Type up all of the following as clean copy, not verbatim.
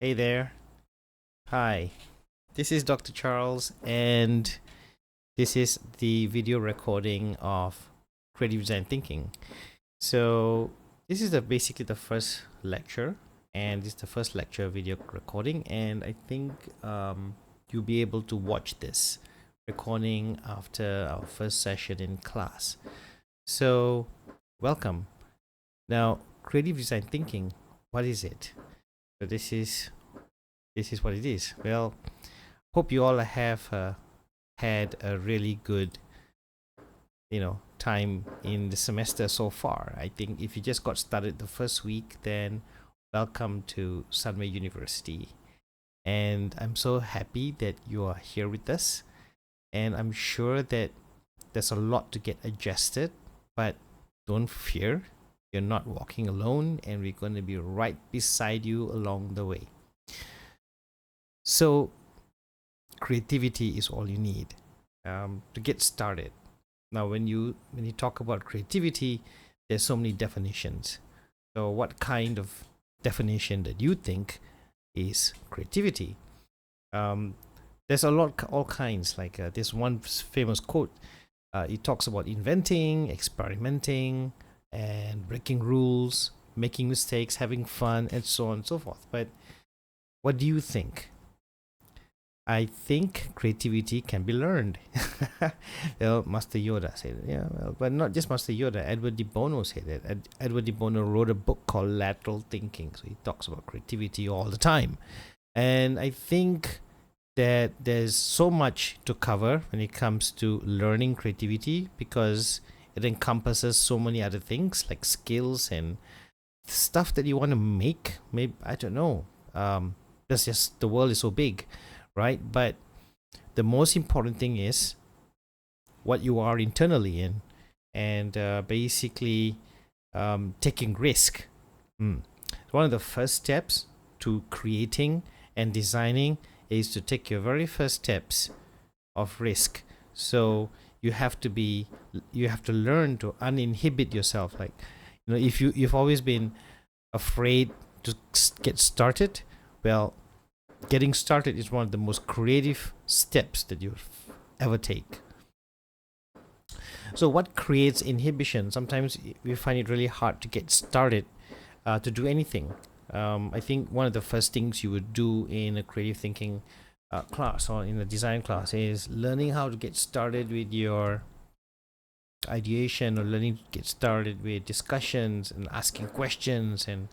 Hey there. Hi. This is Dr. Charles, and this is the video recording of Creative Design Thinking. So, this is basically the first lecture, and this is the first lecture video recording. And I think you'll be able to watch this recording after our first session in class. So, welcome. Now, Creative Design Thinking, what is it? So, this is what it is. Well, hope you all have had a really good, time in the semester so far. I think if you just got started the first week, then welcome to Sunway University. And I'm so happy that you are here with us. And I'm sure that there's a lot to get adjusted, but don't fear. You're not walking alone, and we're going to be right beside you along the way. So, creativity is all you need to get started. Now, when you talk about creativity, there's so many definitions. So, what kind of definition that you think is creativity? There's all kinds. Like this one famous quote. It talks about inventing, experimenting, and breaking rules, making mistakes, having fun, and so on and so forth. But what do you think? I think creativity can be learned. Well, Master Yoda said it. Yeah, well, but not just Master Yoda. Edward de Bono said it. Edward de Bono wrote a book called Lateral Thinking. So he talks about creativity all the time. And I think that there's so much to cover when it comes to learning creativity because it encompasses so many other things like skills and stuff that you want to make. Maybe, I don't know. That's just the world is so big, right? But the most important thing is what you are internally in, and basically taking risk. One of the first steps to creating and designing is to take your very first steps of risk. So you have to learn to uninhibit yourself. Like, if you've always been afraid to get started, well, getting started is one of the most creative steps that you'll ever take. So what creates inhibition? Sometimes we find it really hard to get started to do anything. I think one of the first things you would do in a creative thinking class or in a design class is learning how to get started with your ideation, or learning to get started with discussions and asking questions and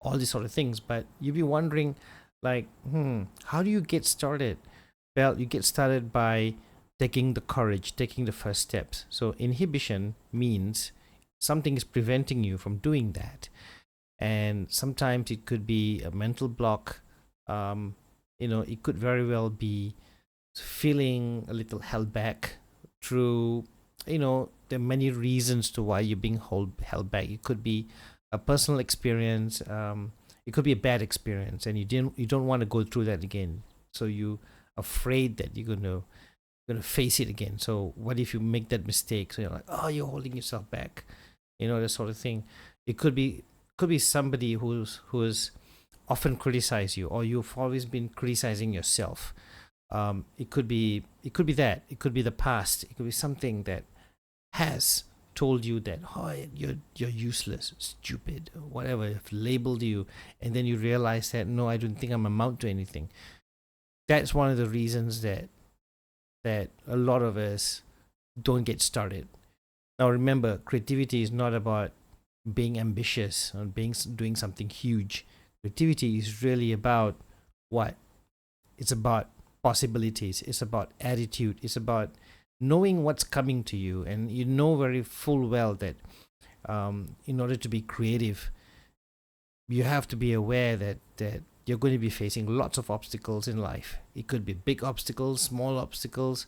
all these sort of things. But you'll be wondering, like, how do you get started? Well, you get started by taking the courage, taking the first steps. So inhibition means something is preventing you from doing that. And sometimes it could be a mental block. It could very well be feeling a little held back through, there are many reasons to why you're being held back. It could be a personal experience. It could be a bad experience, and you don't want to go through that again. So you afraid that you're gonna face it again. So what if you make that mistake? So you're like, oh, you're holding yourself back, that sort of thing. It could be somebody who's often criticized you, or you've always been criticizing yourself. It could be that. It could be the past. It could be something that has told you that, oh, you're useless, stupid, or whatever, have labeled you, and then you realize that, no, I don't think I'm amount to anything. That's one of the reasons that a lot of us don't get started. Now remember, creativity is not about being ambitious or doing something huge. Creativity is really about what? It's about possibilities. It's about attitude. It's about knowing what's coming to you, and you know very full well that in order to be creative, you have to be aware that you're going to be facing lots of obstacles in life. It could be big obstacles, small obstacles,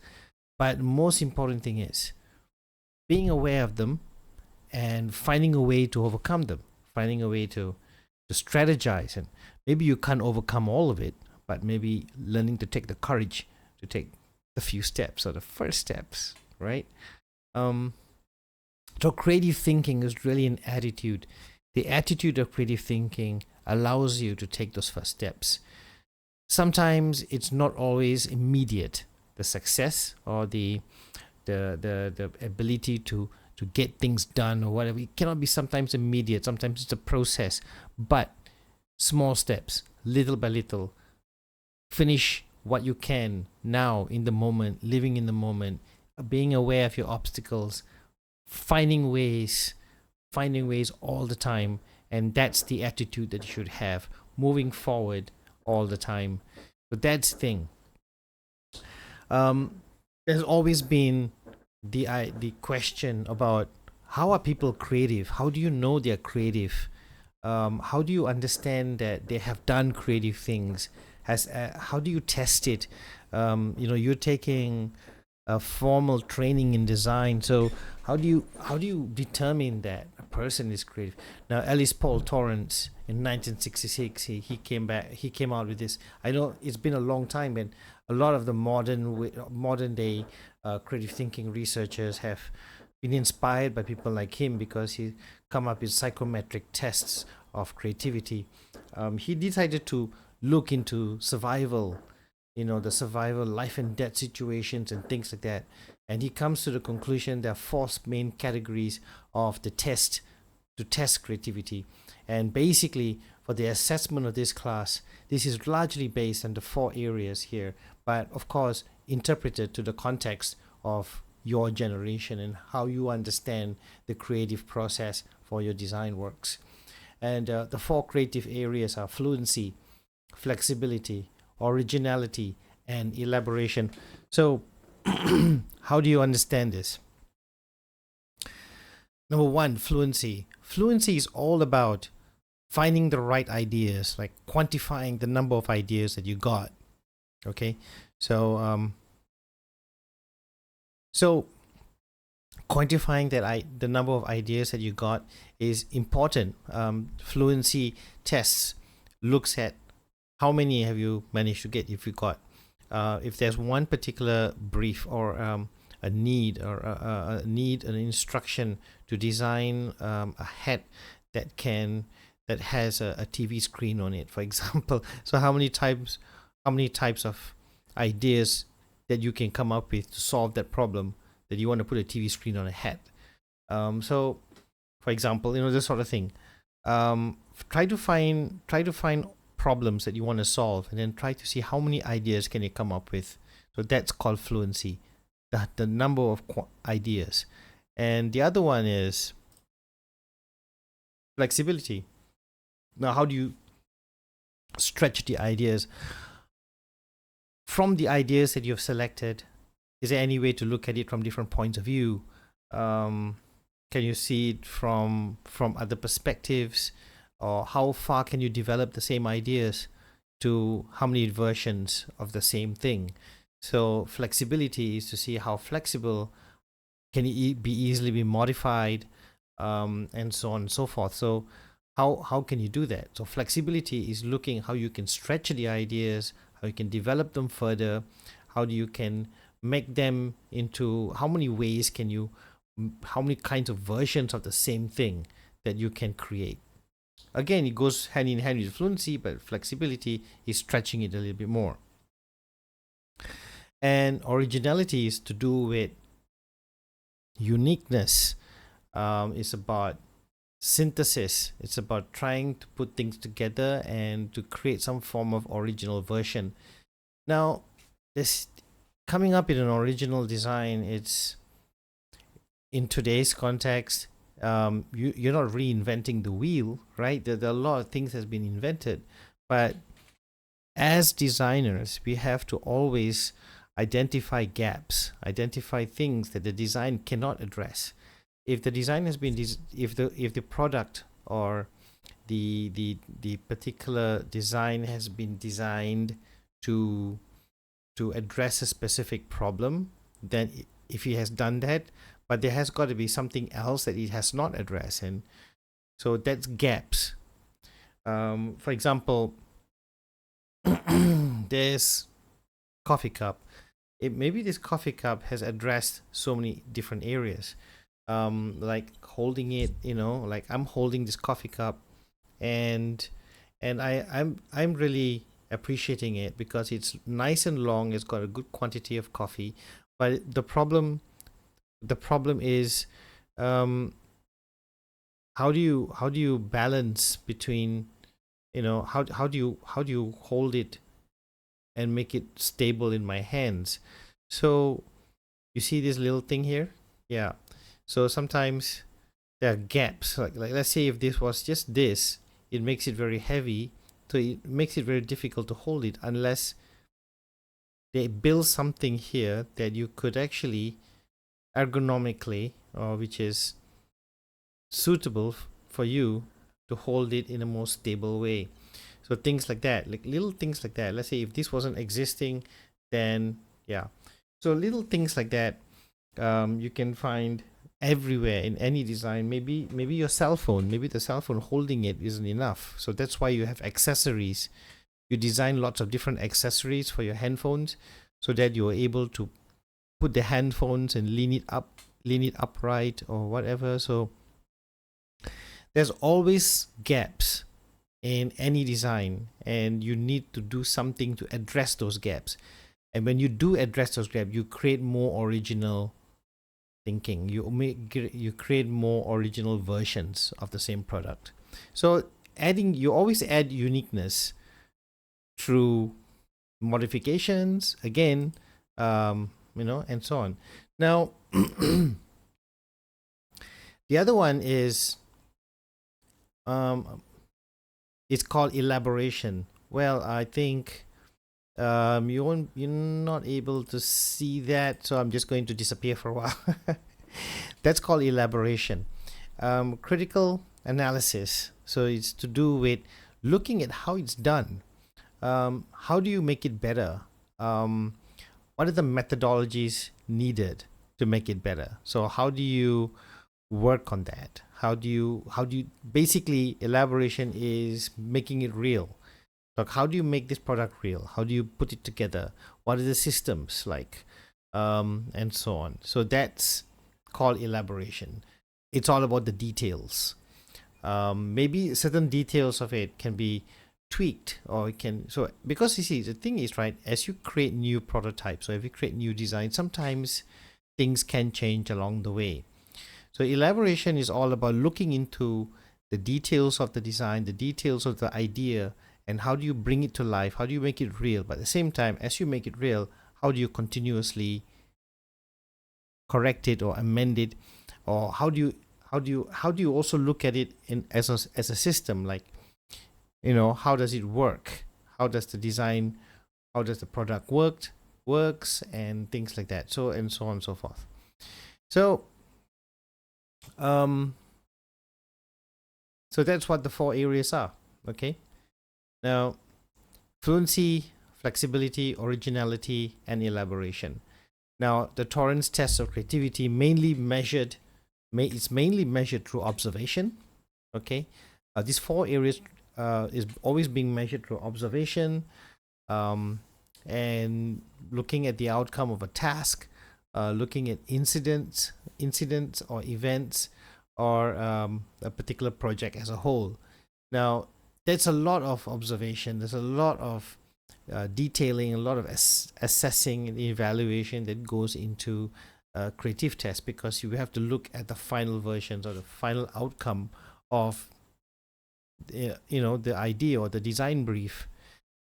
but the most important thing is being aware of them and finding a way to overcome them, finding a way to strategize. And maybe you can't overcome all of it, but maybe learning to take the courage to take the few steps, or the first steps, right? So creative thinking is really an attitude. The attitude of creative thinking allows you to take those first steps. Sometimes it's not always immediate. The success or the ability to get things done or whatever, it cannot be sometimes immediate. Sometimes it's a process, but small steps, little by little. Finish what you can now in the moment, living in the moment, being aware of your obstacles, finding ways all the time. And that's the attitude that you should have, moving forward all the time. But that's the thing. There's always been the question about how are people creative? How do you know they're creative? How do you understand that they have done creative things? How do you test it? You're taking a formal training in design, so how do you determine that a person is creative? Now, Alice Paul Torrance in 1966, he came out with this. I know it's been a long time, and a lot of the modern day creative thinking researchers have been inspired by people like him because he come up with psychometric tests of creativity. He decided to look into survival, the survival, life and death situations and things like that. And he comes to the conclusion there are four main categories of the test to test creativity. And basically, for the assessment of this class, this is largely based on the four areas here, but of course, interpreted to the context of your generation and how you understand the creative process for your design works. And the four creative areas are fluency, flexibility, originality, and elaboration. So, how do you understand this? Number one, fluency. Fluency is all about finding the right ideas, like quantifying the number of ideas that you got. Okay, so quantifying the number of ideas that you got is important. Fluency tests looks at how many have you managed to get. If there's one particular brief or a need an instruction to design a hat that has a TV screen on it, for example. So how many types of ideas that you can come up with to solve that problem that you want to put a TV screen on a hat? So, for example, this sort of thing. Try to find problems that you want to solve, and then try to see how many ideas can you come up with. So that's called fluency, the number of ideas. And the other one is flexibility. Now, how do you stretch the ideas? From the ideas that you've selected, is there any way to look at it from different points of view? Can you see it from other perspectives? Or how far can you develop the same ideas to how many versions of the same thing? So flexibility is to see how flexible can it be easily be modified, and so on and so forth. So how can you do that? So flexibility is looking how you can stretch the ideas, how you can develop them further, how you can make them into how many kinds of versions of the same thing that you can create. Again, it goes hand in hand with fluency, but flexibility is stretching it a little bit more. And originality is to do with uniqueness. It's about synthesis. It's about trying to put things together and to create some form of original version. Now, this coming up with an original design, it's in today's context, you're not reinventing the wheel, right? There are a lot of things that's been invented, but as designers, we have to always identify gaps, identify things that the design cannot address. If the design has been if the product or the particular design has been designed to address a specific problem, then if he has done that, but there has got to be something else that it has not addressed, and so that's gaps. For example, there's coffee cup. Maybe this coffee cup has addressed so many different areas. like holding it, like I'm holding this coffee cup, and I'm really appreciating it because it's nice and long. It's got a good quantity of coffee, but the problem is, um, how do you balance between, how do you hold it and make it stable in my hands? So you see this little thing here, yeah. So sometimes there are gaps. Like let's say if this was just this, it makes it very heavy, so it makes it very difficult to hold it unless they build something here that you could actually ergonomically, or which is suitable for you to hold it in a more stable way. So things like that, like little things like that. Let's say if this wasn't existing, then yeah. So little things like that, you can find everywhere in any design. Maybe your cell phone, maybe the cell phone holding it isn't enough. So that's why you have accessories. You design lots of different accessories for your handphones, so that you're able to put the handphones and lean it upright or whatever. So there's always gaps in any design, and you need to do something to address those gaps. And when you do address those gaps, you create more original thinking. You create more original versions of the same product. So you always add uniqueness through modifications again, and so on. Now the other one is, it's called elaboration. Well, I think you're not able to see that, so I'm just going to disappear for a while. That's called elaboration. Critical analysis. So it's to do with looking at how it's done. How do you make it better? What are the methodologies needed to make it better? So how do you work on that? How do you basically, elaboration is making it real. Like, how do you make this product real? How do you put it together? What are the systems like? And so on. So that's called elaboration. It's all about the details. Maybe certain details of it can be tweaked, or it can, so because you see, the thing is, right, as you create new prototypes, or if you create new designs, sometimes things can change along the way. So elaboration is all about looking into the details of the design, the details of the idea, and how do you bring it to life? How do you make it real? But at the same time, as you make it real, how do you continuously correct it or amend it? Or how do you also look at it in as a system? Like, how does it work? How does the product works, and things like that. So, and so on and so forth. So um so that's what the four areas are. Okay. Now, fluency, flexibility, originality, and elaboration. Now, the Torrance test of creativity it's mainly measured through observation. Okay. These four areas is always being measured through observation, and looking at the outcome of a task, looking at incidents or events, or a particular project as a whole. Now, there's a lot of observation. There's a lot of detailing, a lot of assessing and evaluation that goes into creative tests, because you have to look at the final versions or the final outcome of the idea or the design brief.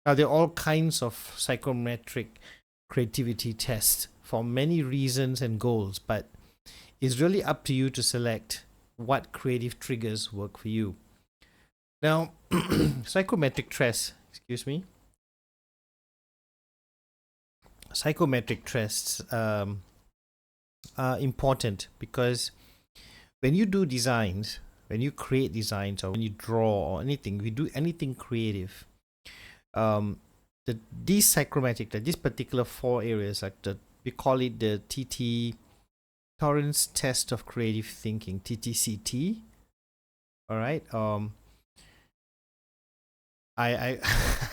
Now, there are all kinds of psychometric creativity tests for many reasons and goals, but it's really up to you to select what creative triggers work for you. Now, psychometric tests, psychometric tests are important, because when you do designs, when you create designs, or when you draw or anything, we do anything creative, these psychometric, these particular four areas, like we call it the Torrance test of creative thinking, TTCT. All right. I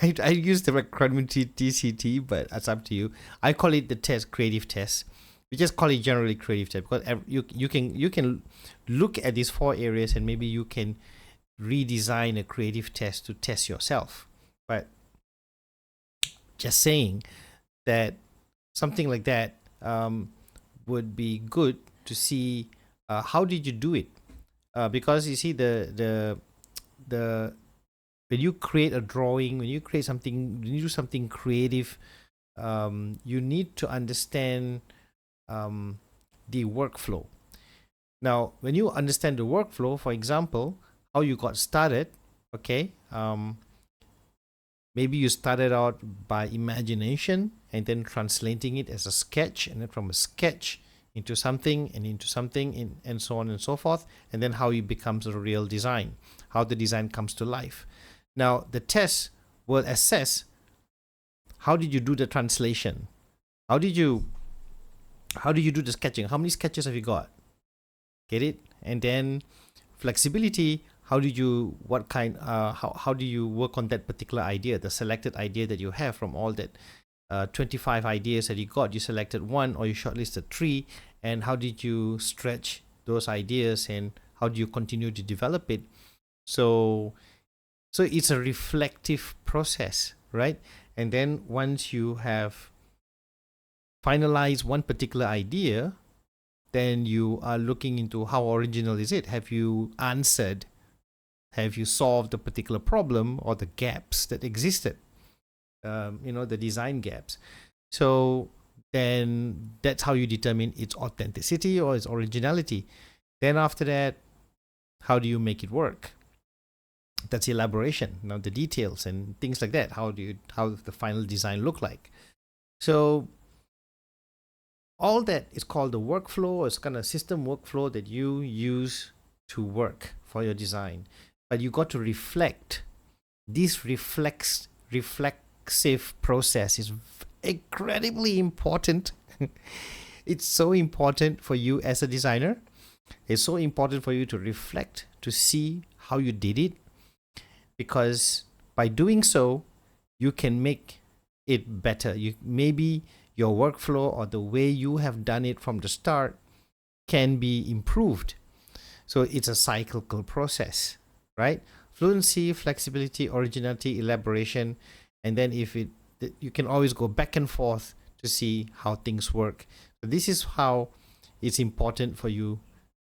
I use the acronym TTCT, but that's up to you. I call it the creative test. We just call it generally creative test because you can look at these 4 areas and maybe you can redesign a creative test to test yourself. But just saying that something like that would be good to see how did you do it, because you see the when you create a drawing, when you create something, when you do something creative, you need to understand the workflow. Now, when you understand the workflow, for example, how you got started, okay, maybe you started out by imagination and then translating it as a sketch, and then from a sketch into something and into something, and so on and so forth, and then how it becomes a real design, how the design comes to life. Now, the test will assess how did you do the translation, how did you do the sketching, how many sketches have you got, get it? And then flexibility, how do you how do you work on that particular idea, the selected idea that you have from all that 25 ideas that you got, you selected one or you shortlisted 3, and how did you stretch those ideas and how do you continue to develop it? So it's a reflective process, right? And then once you have finalized one particular idea, then you are looking into how original is it. Have you solved the particular problem or the gaps that existed, the design gaps? So then that's how you determine its authenticity or its originality. Then after that, how do you make it work? That's elaboration. Now the details and things like that. How the final design look like? So all that is called the workflow. It's kind of system workflow that you use to work for your design. But you got to reflect. This reflexive process is incredibly important. It's so important for you as a designer. It's so important for you to reflect, to see how you did it, because by doing so, you can make it better. Maybe your workflow or the way you have done it from the start can be improved. So it's a cyclical process, right? Fluency, flexibility, originality, elaboration, and then you can always go back and forth to see how things work. So this is how it's important for you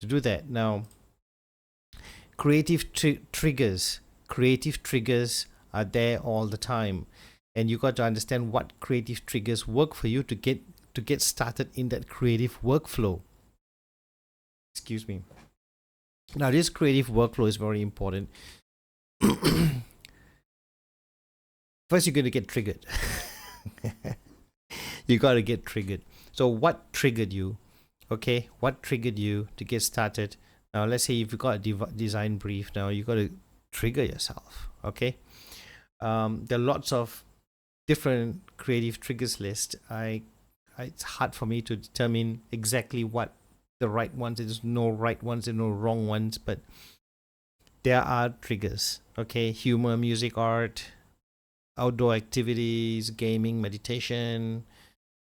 to do that. Now, creative triggers are there all the time, and you got to understand what creative triggers work for you to get started in that creative workflow. Excuse me. Now, this creative workflow is very important. First, you're going to get triggered. You got to get triggered. So what triggered you? Okay, what triggered you to get started? Now, let's say if you got a design brief, now you got to trigger yourself. Okay, there are lots of different creative triggers list. It's hard for me to determine exactly what the right ones. There's no right ones and no wrong ones, but there are triggers. Okay, humor, music, art, outdoor activities, gaming, meditation,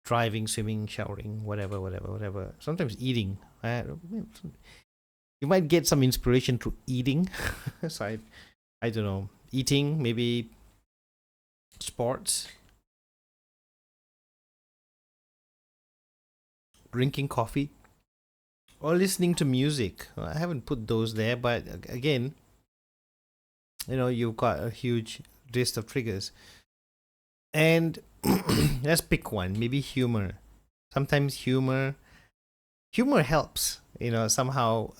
driving, swimming, showering, whatever. Sometimes eating. You might get some inspiration through eating. So I don't know. Eating, maybe sports, drinking coffee, or listening to music. I haven't put those there, but again, you've got a huge list of triggers. And let's pick one. Maybe humor. Sometimes humor helps. Somehow,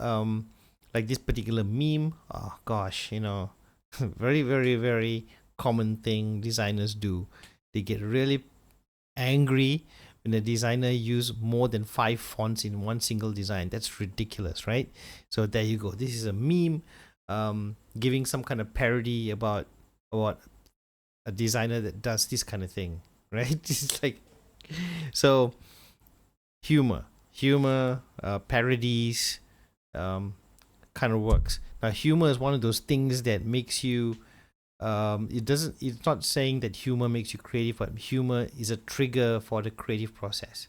like this particular meme. Oh gosh, very, very, very common thing designers do. They get really angry when the designer use more than 5 fonts in one single design. That's ridiculous, right? So there you go. This is a meme, giving some kind of parody about a designer that does this kind of thing, right? It's like, so humor, parodies, kind of works. Now, humor is one of those things that makes you. It's not saying that humor makes you creative, but humor is a trigger for the creative process.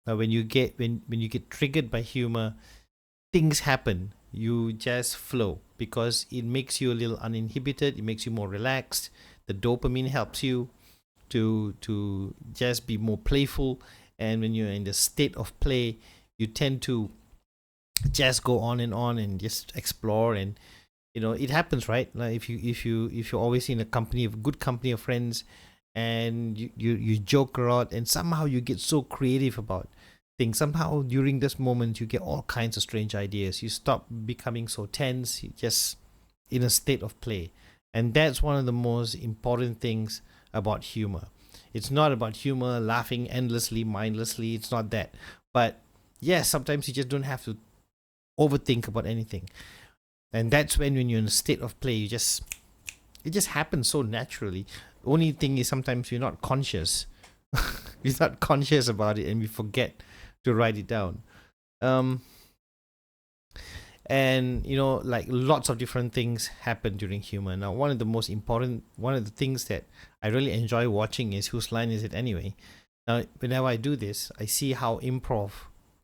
when you get triggered by humor, things happen. You just flow because it makes you a little uninhibited. It makes you more relaxed. The dopamine helps you to just be more playful, and when you're in the state of play, you tend to just go on and just explore. And it happens, right? Like if you're always in a company of good company of friends, and you joke a lot, and somehow you get so creative about things. Somehow during this moment you get all kinds of strange ideas. You stop becoming so tense. You just in a state of play. And that's one of the most important things about humor. It's not about humor laughing endlessly, mindlessly. It's not that. But yes, sometimes you just don't have to overthink about anything. And that's when you're in a state of play, it just happens so naturally. Only thing is sometimes you're not conscious. We're not conscious about it, and we forget to write it down. Um, and like lots of different things happen during humor. Now, one of the things that I really enjoy watching is Whose Line Is It Anyway? Now, whenever I do this, I see how improv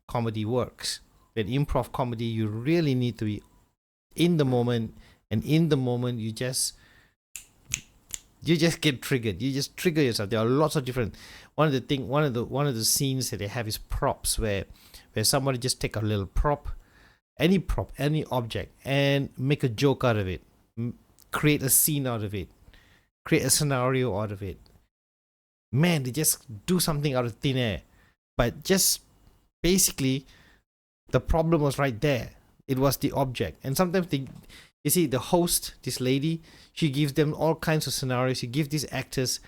comedy works. With improv comedy, you really need to be in the moment, and in the moment you just get triggered. You just trigger yourself. There are lots of different. One of the scenes that they have is props, where somebody just take a little prop, any object, and make a joke out of it, create a scene out of it, create a scenario out of it. Man, they just do something out of thin air, but just basically the problem was right there. It was the object. And sometimes you see the host, this lady, she gives them all kinds of scenarios. She gives these actors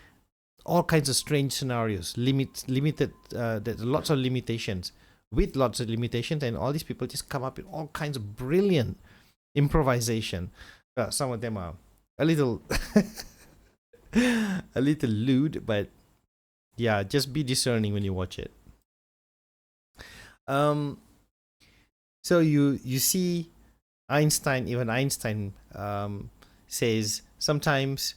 all kinds of strange scenarios, limited, there's lots of limitations, and all these people just come up with all kinds of brilliant improvisation. Some of them are a little a little lewd, but yeah, just be discerning when you watch it. So you see even Einstein says sometimes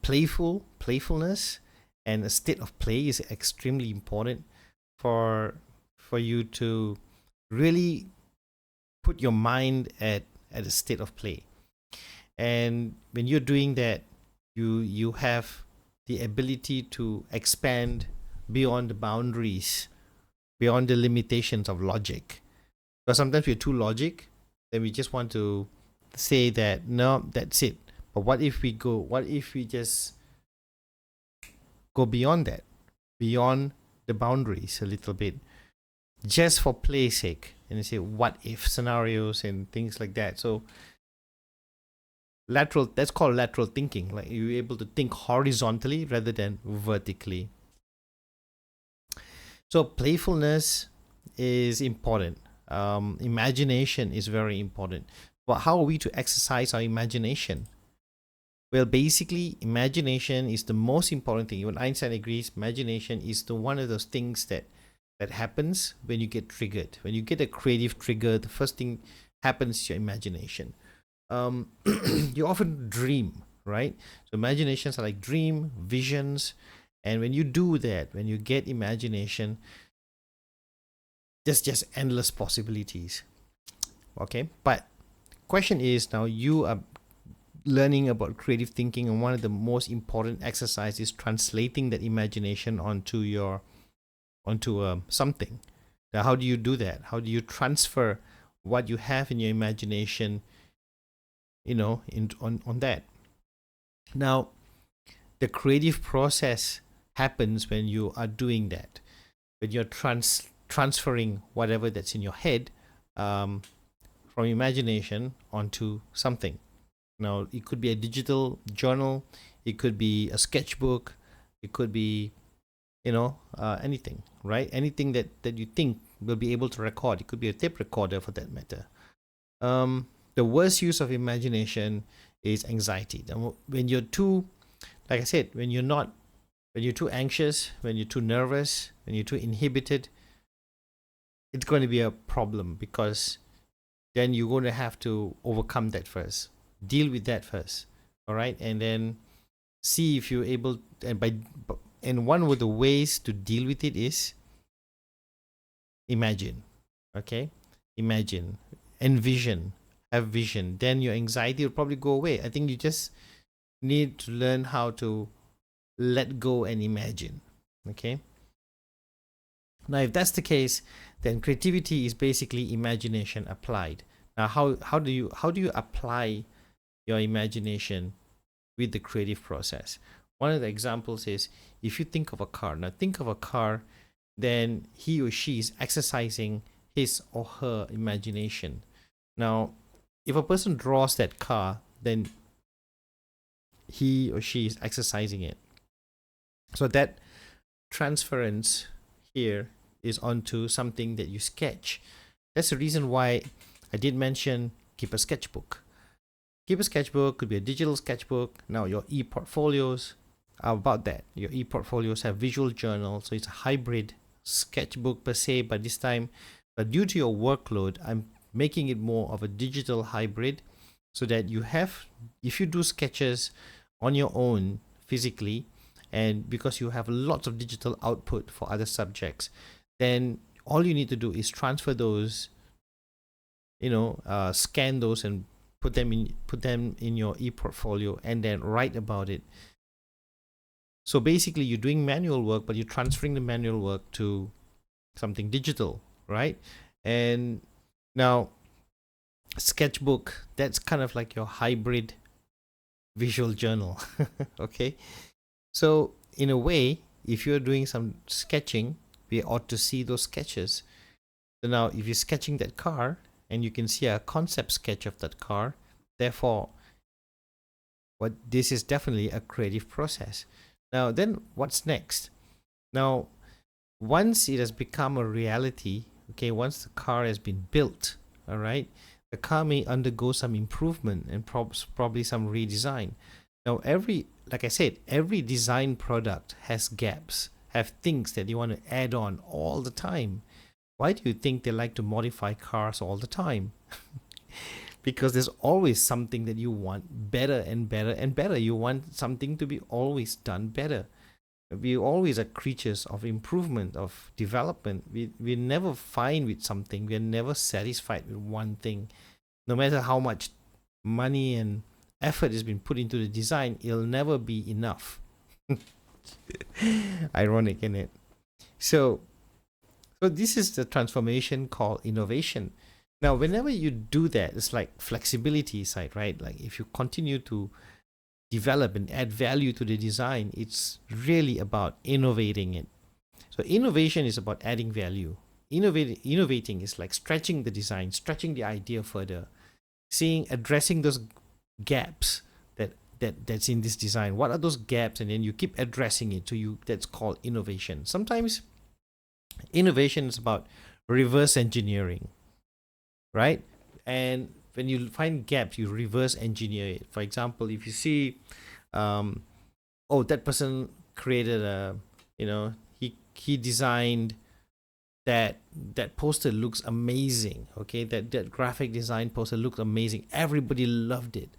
playfulness and a state of play is extremely important for you to really put your mind at a state of play. And when you're doing that, you have the ability to expand beyond the boundaries, beyond the limitations of logic. Because sometimes we're too logic, then we just want to say that no, that's it. But what if we just go beyond that, beyond the boundaries a little bit, just for play's sake, and you say what if scenarios and things like that. So that's called lateral thinking. Like you're able to think horizontally rather than vertically. So playfulness is important. Imagination is very important. But how are we to exercise our imagination? Well, basically, imagination is the most important thing. Even Einstein agrees, imagination is one of those things that happens when you get triggered. When you get a creative trigger, the first thing happens to your imagination. You often dream, right? So imaginations are like dream, visions. And when you do that, when you get imagination, there's just endless possibilities. Okay, but question is, now you are learning about creative thinking, and one of the most important exercises is translating that imagination onto something. Now, how do you do that? How do you transfer what you have in your imagination, on that? Now, the creative process happens when you are doing that, when you're transferring whatever that's in your head from imagination onto something. Now, it could be a digital journal, it could be a sketchbook, it could be, anything, right? Anything that you think will be able to record. It could be a tape recorder for that matter. The worst use of imagination is anxiety. When you're too, like I said, when you're too anxious, when you're too nervous, when you're too inhibited, it's going to be a problem, because then you're going to have to overcome that first, deal with that first, all right, and then see if you're able. And one of the ways to deal with it is imagine. Okay, imagine, envision, have vision. Then your anxiety will probably go away. I think you just need to learn how to let go and imagine. Okay. Now, if that's the case, then creativity is basically imagination applied. Now, how do you apply your imagination with the creative process? One of the examples is, if you think of a car. Now, think of a car, then he or she is exercising his or her imagination. Now, if a person draws that car, then he or she is exercising it. So that transference here is onto something that you sketch. That's the reason why I did mention keep a sketchbook. Keep a sketchbook, could be a digital sketchbook. Now your e-portfolios are about that. Your e-portfolios have visual journals, so it's a hybrid sketchbook per se, but this time, but due to your workload, I'm making it more of a digital hybrid, so that you have, if you do sketches on your own physically, and because you have lots of digital output for other subjects, then all you need to do is transfer those, scan those and put them in your e-portfolio, and then write about it. So basically you're doing manual work, but you're transferring the manual work to something digital, right? And now sketchbook, that's kind of like your hybrid visual journal. Okay, so in a way, if you're doing some sketching, we ought to see those sketches. So now if you're sketching that car and you can see a concept sketch of that car, therefore this is definitely a creative process. Now then, what's next? Now, once it has become a reality, okay, once the car has been built, all right, the car may undergo some improvement and probably some redesign. Now, like I said, every design product has gaps, have things that you want to add on all the time. Why do you think they like to modify cars all the time? Because there's always something that you want better and better and better. You want something to be always done better. We always are creatures of improvement, of development. We're never fine with something. We're never satisfied with one thing. No matter how much money and effort has been put into the design, it'll never be enough. Ironic, isn't it? So this is the transformation called innovation. Now, whenever you do that, it's like flexibility side, right? Like if you continue to develop and add value to the design, it's really about innovating it. So innovation is about adding value. Innovating is like stretching the design, stretching the idea further, addressing those gaps that's in this design. What are those gaps? And then you keep addressing it. That's called innovation. Sometimes innovation is about reverse engineering, right? And when you find gaps, you reverse engineer it. For example, if you see, that person created he designed that poster looks amazing. Okay, that graphic design poster looks amazing. Everybody loved it.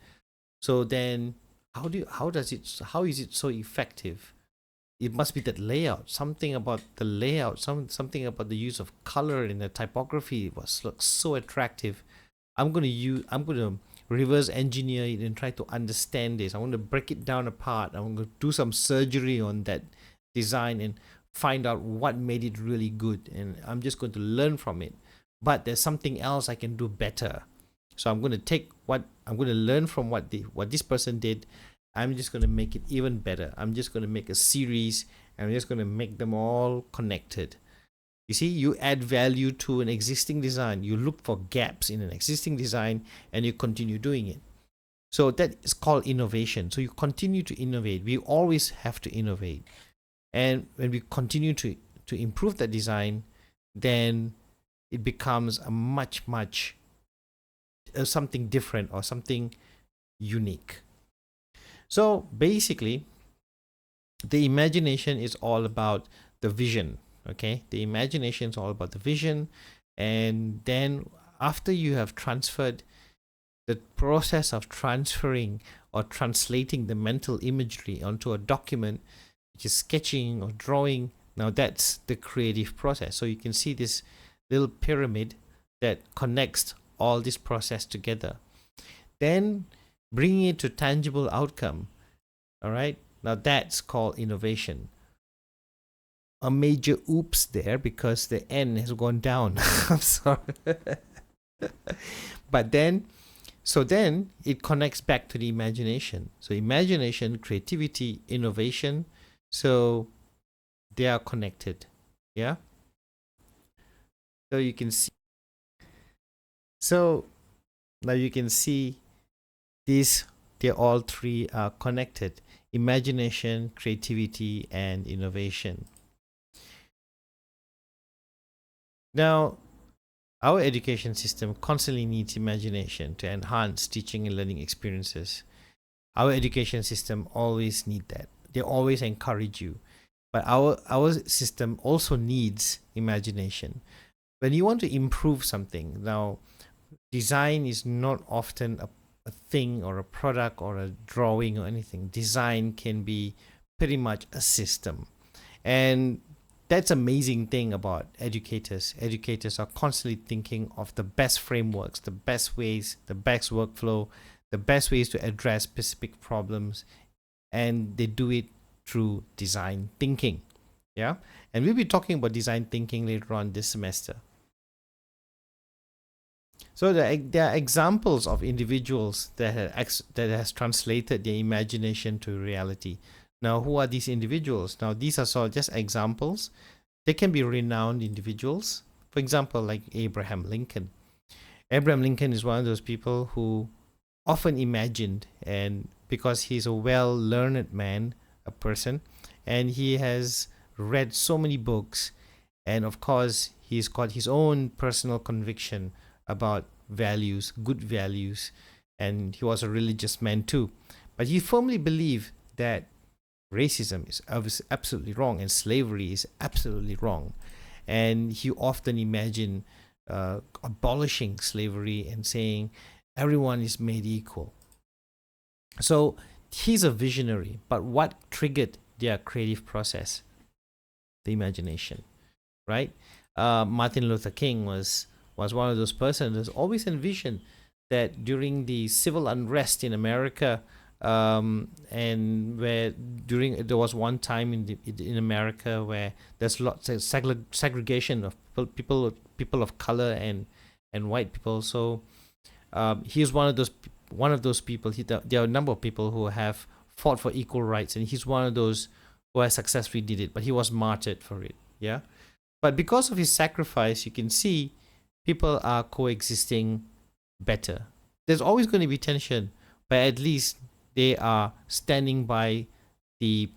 So then, how is it so effective? It must be that layout. Something about the layout. Something about the use of color in the typography looks so attractive. I'm gonna reverse engineer it and try to understand this. I want to break it down apart. I'm going to do some surgery on that design and find out what made it really good. And I'm just going to learn from it. But there's something else I can do better. So I'm going to learn from what this person did. I'm just going to make it even better. I'm just going to make a series, and I'm just going to make them all connected. You see, you add value to an existing design. You look for gaps in an existing design, and you continue doing it. So that is called innovation. So you continue to innovate. We always have to innovate. And when we continue to improve that design, then it becomes a much something different or something unique. So basically, the imagination is all about the vision. Okay, the imagination is all about the vision. And then after you have transferred, the process of transferring or translating the mental imagery onto a document, which is sketching or drawing, now that's the creative process. So you can see this little pyramid that connects all this process together. Then bringing it to tangible outcome. All right. Now that's called innovation. A major oops there because the N has gone down. I'm sorry. But then it connects back to the imagination. So imagination, creativity, innovation. So they are connected. Yeah. So you can see. So now you can see these. They all three are connected: imagination, creativity, and innovation. Now, our education system constantly needs imagination to enhance teaching and learning experiences. Our education system always need that. They always encourage you. But our system also needs imagination. When you want to improve something, now design is not often a thing or a product or a drawing or anything. Design can be pretty much a system. And that's amazing thing about educators. Educators are constantly thinking of the best frameworks, the best ways, the best workflow, the best ways to address specific problems, and they do it through design thinking. Yeah, and we'll be talking about design thinking later on this semester. So there are examples of individuals that has translated their imagination to reality. Now, who are these individuals? Now, these are sort of just examples. They can be renowned individuals. For example, like Abraham Lincoln. Abraham Lincoln is one of those people who often imagined, and because he's a well-learned man, a person, and he has read so many books, and of course, he's got his own personal conviction about values, good values, and he was a religious man too. But he firmly believed that racism is absolutely wrong and slavery is absolutely wrong. And he often imagined abolishing slavery and saying everyone is made equal. So he's a visionary, but what triggered their creative process? The imagination, right? Martin Luther King was one of those persons who's always envisioned that during the civil unrest in America, and where there was one time in America where there's lots of segregation of people of color and white people. So he's one of those people. There are a number of people who have fought for equal rights, and he's one of those who has successfully did it. But he was martyred for it. Yeah, but because of his sacrifice, you can see people are coexisting better. There's always going to be tension, but at least they are standing by the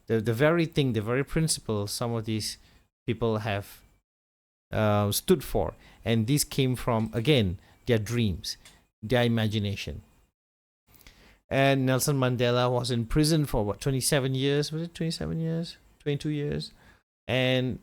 very thing, the very principle some of these people have stood for. And this came from, again, their dreams, their imagination. And Nelson Mandela was in prison for what, 27 years? Was it 27 years? 22 years? And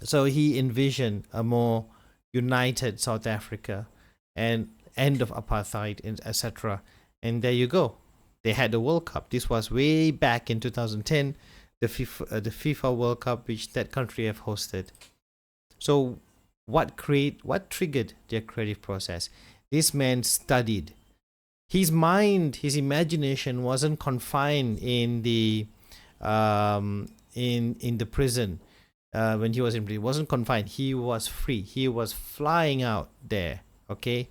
so he envisioned a more united South Africa and end of apartheid, etc. And there you go. They had the World Cup. This was way back in 2010, the FIFA World Cup, which that country have hosted. So what triggered their creative process? This man studied. His mind, his imagination wasn't confined in the in the prison. When he was in prison, he wasn't confined. He was free. He was flying out there. Okay,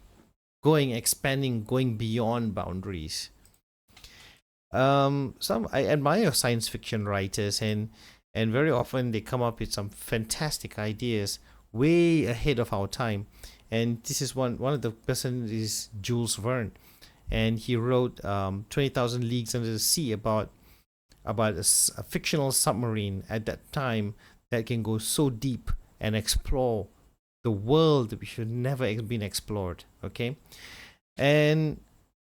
expanding, going beyond boundaries. I admire science fiction writers, and very often they come up with some fantastic ideas way ahead of our time. And this is one of the person is Jules Verne, and he wrote 20,000 Leagues Under the Sea about a fictional submarine at that time that can go so deep and explore the world which should never have been explored. Okay, and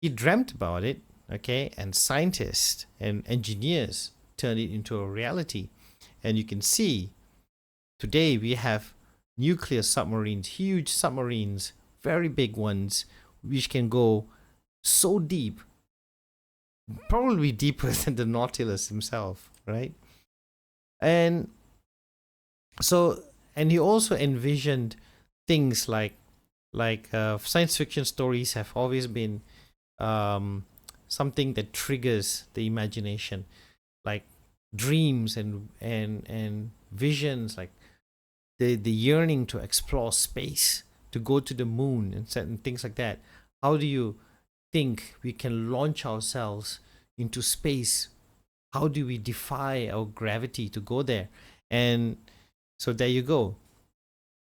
he dreamt about it. Okay, and scientists and engineers turned it into a reality. And you can see today we have nuclear submarines, huge submarines, very big ones, which can go so deep, probably deeper than the Nautilus himself, right? And so and he also envisioned things like science fiction stories have always been um, something that triggers the imagination, like dreams and visions, like the yearning to explore space, to go to the moon and certain things like that. How do you think we can launch ourselves into space? How do we defy our gravity to go there? And so there you go.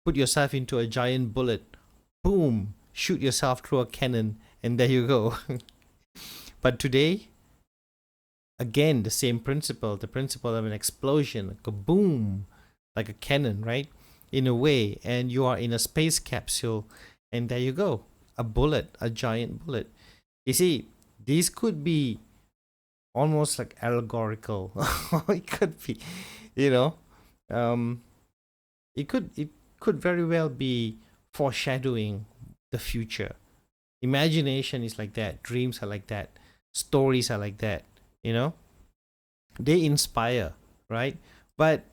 Put yourself into a giant bullet, boom, shoot yourself through a cannon, and there you go. But today, again, the same principle, the principle of an explosion, like a boom, like a cannon, right? In a way, and you are in a space capsule, and there you go, a bullet, a giant bullet. You see, these could be almost like allegorical. It could be, you know, um, it could very well be foreshadowing the future. Imagination is like that. Dreams are like that. Stories are like that. You know, they inspire, right? But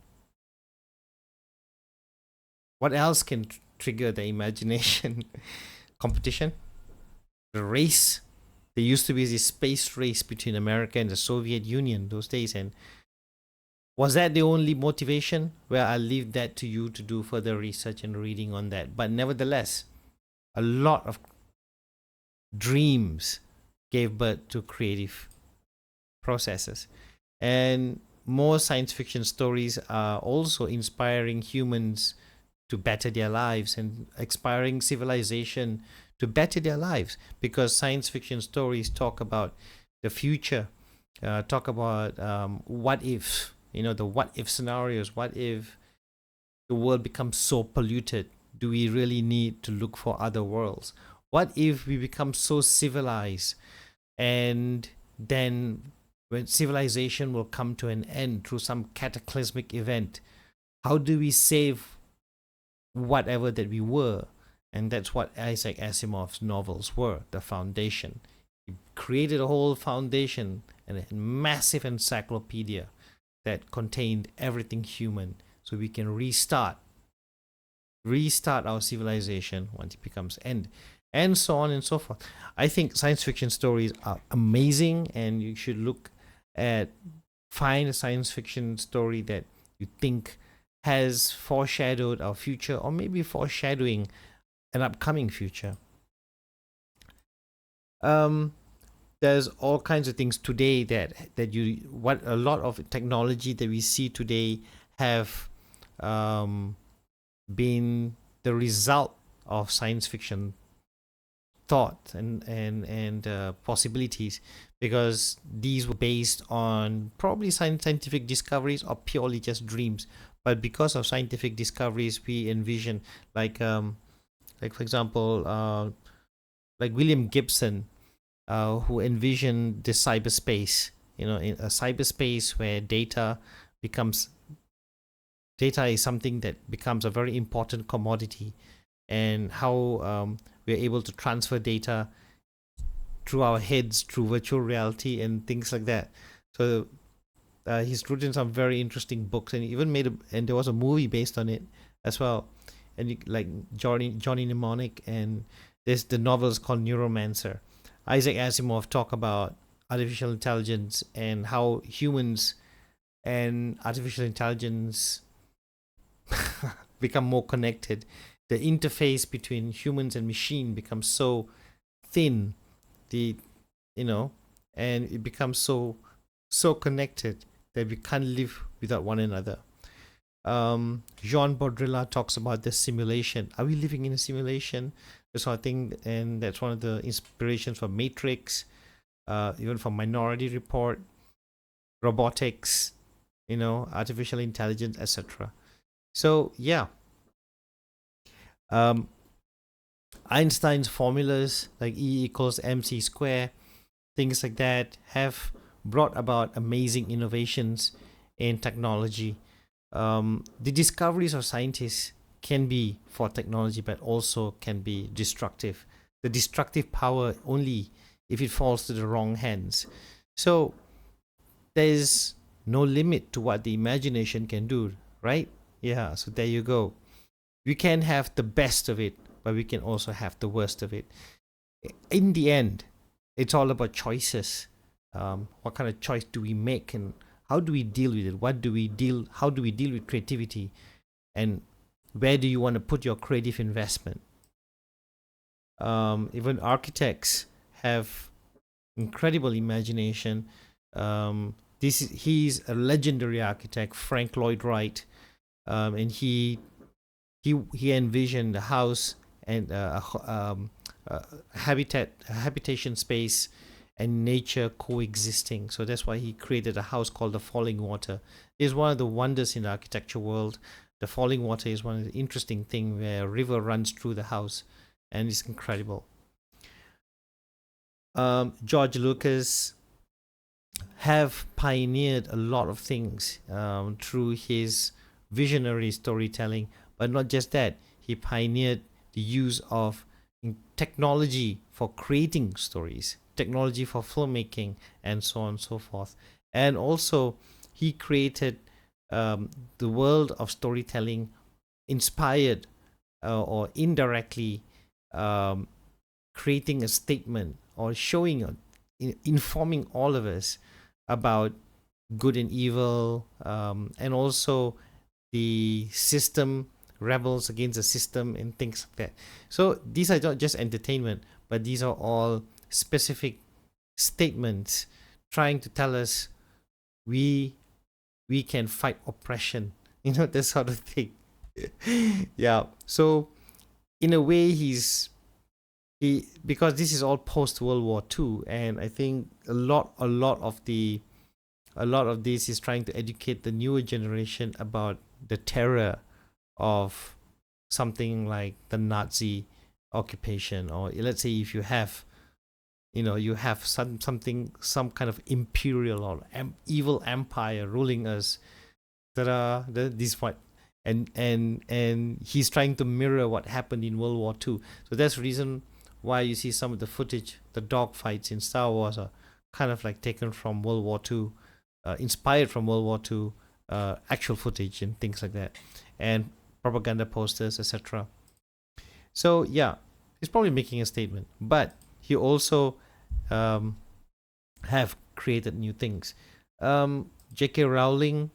what else can trigger the imagination? Competition, the race. There used to be this space race between America and the Soviet Union those days, and was that the only motivation? Well, I'll leave that to you to do further research and reading on that. But nevertheless, a lot of dreams gave birth to creative processes. And more science fiction stories are also inspiring humans to better their lives and inspiring civilization to better their lives, because science fiction stories talk about the future, talk about what if, the what if scenarios. What if the world becomes so polluted? Do we really need to look for other worlds? What if we become so civilized, and then when civilization will come to an end through some cataclysmic event, how do we save whatever that we were? And that's what Isaac Asimov's novels were, the foundation. He created a whole foundation and a massive encyclopedia that contained everything human, so we can restart our civilization once it becomes end, and so on and so forth. I think science fiction stories are amazing, and you should find a science fiction story that you think has foreshadowed our future, or maybe foreshadowing an upcoming future. There's all kinds of things today what a lot of technology that we see today have been the result of science fiction thought and possibilities, because these were based on probably scientific discoveries or purely just dreams. But because of scientific discoveries, we envision, like for example, like William Gibson, who envisioned the cyberspace, in a cyberspace where data is something that becomes a very important commodity, and how we're able to transfer data through our heads, through virtual reality and things like that. So he's written some very interesting books, and he even and there was a movie based on it as well. And like Johnny Mnemonic, and there's the novels called Neuromancer. Isaac Asimov talk about artificial intelligence and how humans and artificial intelligence become more connected. The interface between humans and machine becomes so thin, and it becomes so connected that we can't live without one another. Jean Baudrillard talks about the simulation. Are we living in a simulation? So I think, and that's one of the inspirations for Matrix, even for Minority Report, robotics, artificial intelligence, etc. So yeah, Einstein's formulas like E equals mc square, things like that, have brought about amazing innovations in technology. The discoveries of scientists can be for technology, but also can be destructive. The destructive power only if it falls to the wrong hands. So there's no limit to what the imagination can do, right? Yeah, so there you go. We can have the best of it, but we can also have the worst of it. In the end, it's all about choices. What kind of choice do we make, and how do we deal with it? How do we deal with creativity, and where do you want to put your creative investment? Even architects have incredible imagination. He's a legendary architect, Frank Lloyd Wright, and he envisioned a house and a habitation space and nature coexisting. So that's why he created a house called the Falling Water. It's one of the wonders in the architecture world. The Falling Water is one of the interesting things where a river runs through the house, and it's incredible. George Lucas have pioneered a lot of things through his visionary storytelling, but not just that. He pioneered the use of technology for creating stories, technology for filmmaking, and so on and so forth. And also, he created the world of storytelling inspired or indirectly creating a statement or showing, informing all of us about good and evil, and also the system, rebels against the system, and things like that. So these are not just entertainment, but these are all specific statements trying to tell us we can fight oppression, that sort of thing. Yeah. So in a way, because this is all post World War II, and I think a lot of this is trying to educate the newer generation about the terror of something like the Nazi occupation, or let's say if you have some kind of imperial or evil empire ruling us, that are these what and he's trying to mirror what happened in World War II. So that's the reason why you see some of the footage, the dog fights in Star Wars are kind of like taken from World War II, inspired from World War II, actual footage and things like that, and propaganda posters, etc. So yeah, he's probably making a statement, but he also have created new things. J.K. Rowling,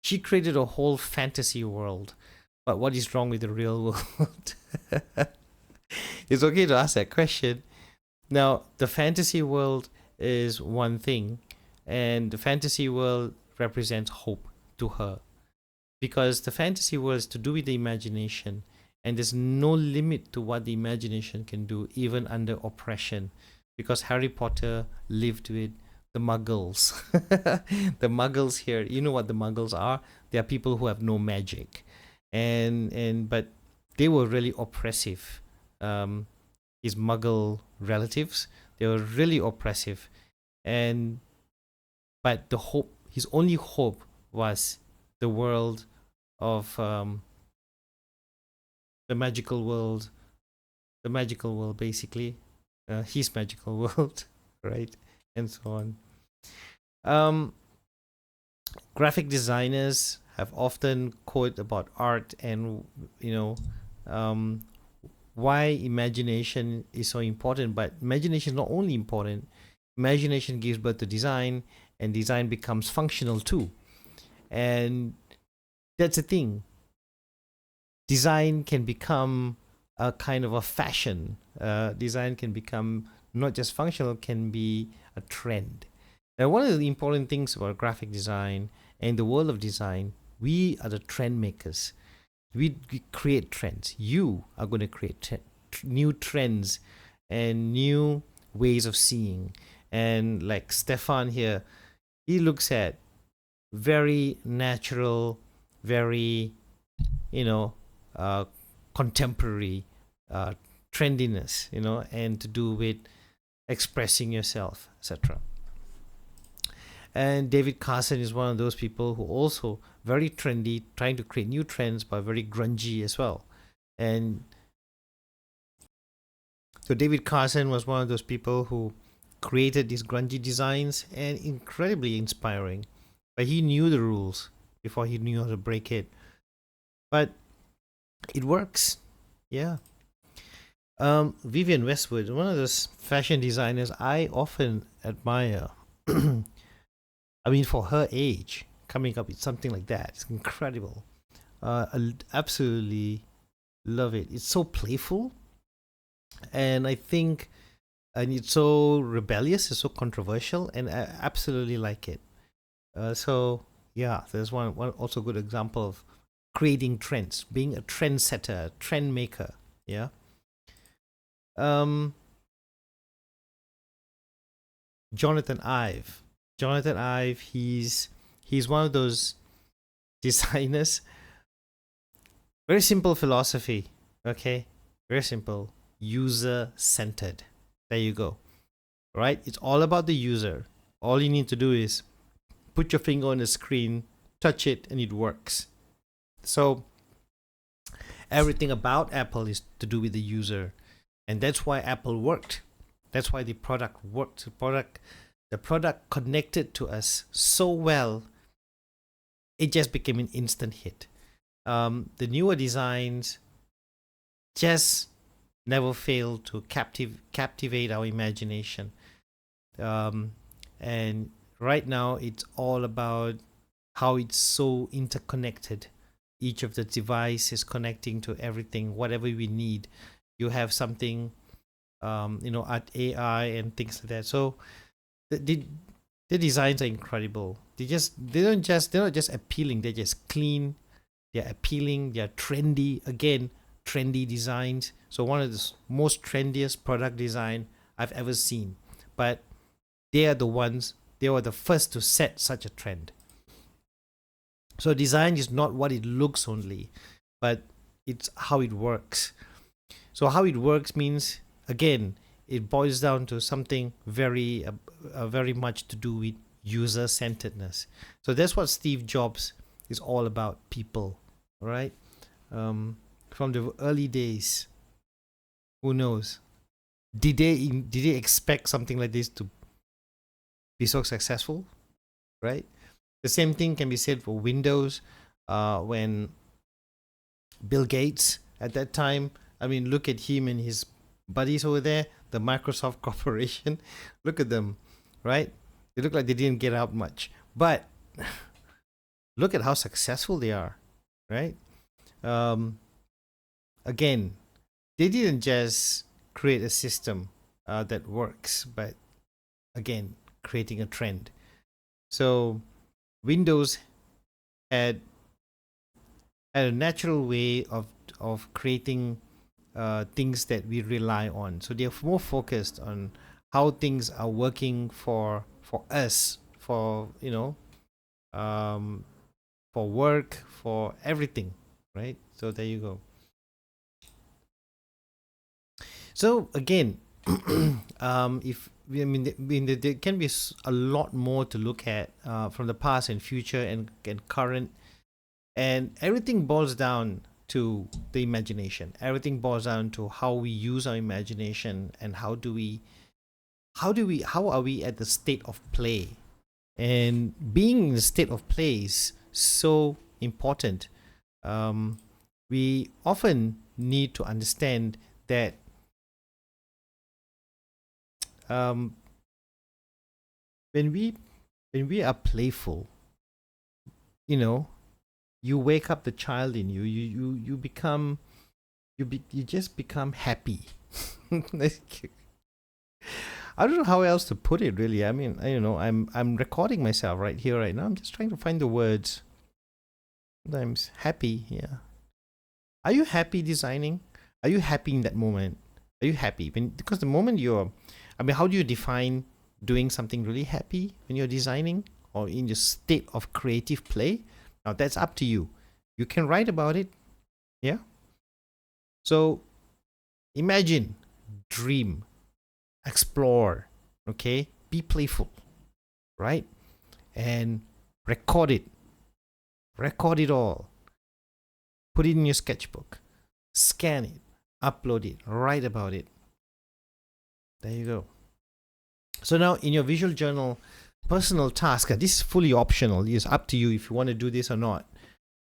she created a whole fantasy world. But what is wrong with the real world? It's okay to ask that question. Now, the fantasy world is one thing, and the fantasy world represents hope to her, because the fantasy world is to do with the imagination, and there's no limit to what the imagination can do, even under oppression, because Harry Potter lived with the Muggles. The Muggles here, you know what the Muggles are? They are people who have no magic, but they were really oppressive. His Muggle relatives, they were really oppressive, and but his only hope was the world of the magical world, basically, his magical world, right, and so on. Um, Graphic designers have often quoted about art, and why imagination is so important. But imagination is not only important. Imagination gives birth to design, and design becomes functional too. And that's the thing. Design can become a kind of a fashion. Design can become not just functional, can be a trend. Now, one of the important things about graphic design and the world of design, we are the trend makers. We create trends. You are going to create new trends and new ways of seeing. And like Stefan here, he looks at very natural, very, contemporary trendiness, and to do with expressing yourself, etc. And David Carson is one of those people who also very trendy, trying to create new trends, but very grungy as well. And so David Carson was one of those people who created these grungy designs, and incredibly inspiring. But he knew the rules. before he knew how to break it. But it works. Yeah. Vivienne Westwood, one of those fashion designers I often admire. I mean, for her age, coming up with something like that, it's incredible. Absolutely love it. It's so playful, and I think, and it's so rebellious, it's so controversial, and I absolutely like it. So yeah, there's one also good example of creating trends, being a trendsetter, trend maker. Yeah. Um, Jonathan Ive. Jonathan Ive. He's one of those designers. Very simple philosophy. Okay, very simple. User centered. There you go. Right? It's all about the user. All you need to do is put your finger on the screen, touch it, and it works. So everything about Apple is to do with the user, and that's why Apple worked. That's why the product worked. The product connected to us so well, it just became an instant hit. The newer designs just never fail to captivate our imagination. And right now, it's all about how it's so interconnected. Each of the devices connecting to everything, whatever we need. You have something, at AI and things like that. So the designs are incredible. They're not just appealing. They're just clean. They're appealing. They're trendy. Again, trendy designs. So one of the most trendiest product design I've ever seen. But they are the ones. They were the first to set such a trend. So design is not what it looks only, but it's how it works. So how it works means, again, it boils down to something very much to do with user centeredness. So that's what Steve Jobs is all about. People, right? From the early days, who knows? Did they expect something like this to be so successful? Right? The same thing can be said for Windows. When Bill Gates at that time, I mean, look at him and his buddies over there, the Microsoft Corporation. Look at them, right? They look like they didn't get out much, but look at how successful they are, right? Again, they didn't just create a system that works, but again, creating a trend. So Windows had a natural way of creating things that we rely on. So they're more focused on how things are working for us, for for work, for everything, right? So there you go. So again, if I mean, there can be a lot more to look at from the past and future and current, and everything boils down to the imagination. Everything boils down to how we use our imagination and how are we at the state of play. And being in the state of play is so important. We often need to understand that when we are playful, you wake up the child in you. You become you just become happy. I don't know how else to put it, really. I mean, I'm recording myself right here, right now. I'm just trying to find the words. Sometimes happy, yeah. Are you happy designing? Are you happy in that moment? Are you happy because the moment how do you define doing something really happy when you're designing or in your state of creative play? Now that's up to you. You can write about it, yeah. So imagine, dream, explore, okay? Be playful, right? And record it. Record it all. Put it in your sketchbook. Scan it. Upload it. Write about it. There you go. So now in your visual journal, Personal task. This is fully optional. It's up to you if you want to do this or not.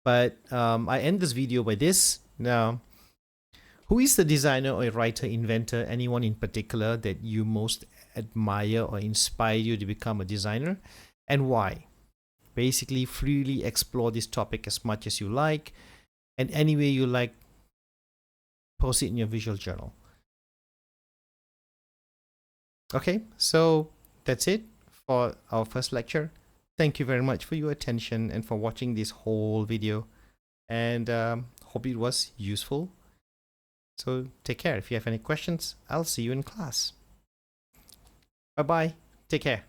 But I end this video by this. Now, who is the designer or writer, inventor, anyone in particular that you most admire or inspire you to become a designer, and why? Basically, freely explore this topic as much as you like, and any way you like, post it in your visual journal. Okay, so that's it for our first lecture. Thank you very much for your attention and for watching this whole video, and hope it was useful. So take care. If you have any questions, I'll see you in class. Bye bye. Take care.